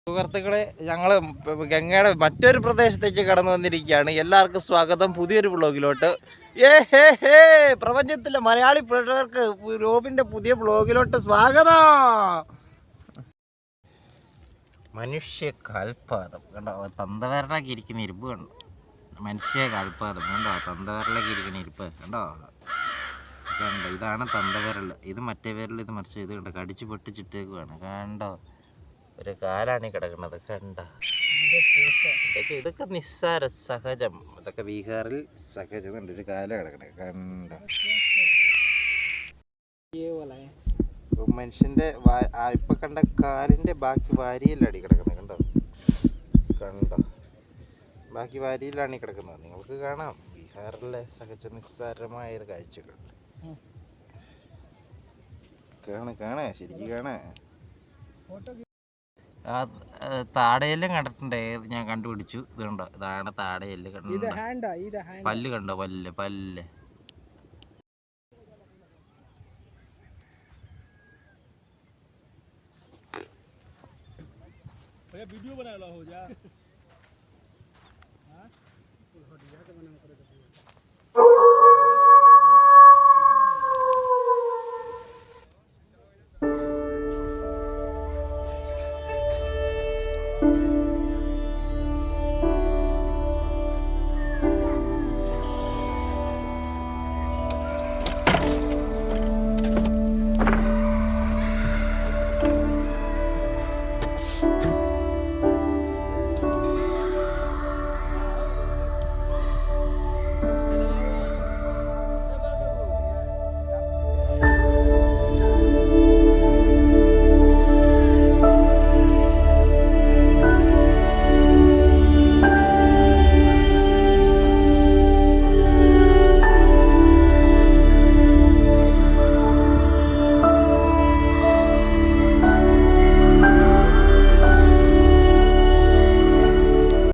സുഹൃത്തുക്കളെ, ഞങ്ങൾ ഗംഗയുടെ മറ്റൊരു പ്രദേശത്തേക്ക് കടന്നു വന്നിരിക്കുകയാണ്. എല്ലാവർക്കും സ്വാഗതം പുതിയൊരു വ്ളോഗിലോട്ട്. പ്രപഞ്ചത്തിലെ മലയാളി പ്രേക്ഷകർക്ക് റോബിന്റെ പുതിയ വ്ളോഗിലോട്ട് സ്വാഗതം. മനുഷ്യ കാൽപാദം കണ്ടോ, തന്തവരലാക്കി ഇരിക്കുന്ന ഇരിപ്പ് കണ്ടോ. മനുഷ്യ കാൽപാദം കണ്ടോ, തന്തവരലാക്കി ഇരിക്കുന്ന ഇരിപ്പ് കണ്ടോ. കണ്ടോ, ഇതാണ് തന്തവരൽ. ഇത് മറ്റേ വിരൽ, ഇത് മറിച്ച് ഇത് കണ്ടോ, കടിച്ച് പൊട്ടിച്ചിട്ടേക്കുവാണ് കണ്ടോ. ഒരു കാലാണ് കിടക്കുന്നത് കണ്ട. ഇതൊക്കെ നിസ്സാര സഹജം, ഇതൊക്കെ ബീഹാറിൽ സഹജം. ഒരു കാല കിടക്കണേ കണ്ട. മനുഷ്യന്റെ ഇപ്പൊ കണ്ട കാലിന്റെ ബാക്കി വാരിയിലാണ് കിടക്കുന്നത് കണ്ടോ. കണ്ടോ, ബാക്കി വാരിയിലാണ് കിടക്കുന്നത്. നിങ്ങൾക്ക് കാണാം ബീഹാറിലെ സഹജ നിസ്സാരമായ കാഴ്ചകൾ. കാണേ ശരിക്കും കാണേ. ആ താടയെല്ലാം കണ്ടിട്ടുണ്ട്, ഞാൻ കണ്ടുപിടിച്ചു. ഇത് കണ്ടോ, ഇതാണ് താടയെല്ല്. കണ്ടോ പല്ല്, കണ്ടോ പല്ല് പല്ല്. वीडियो बना लो हो जा।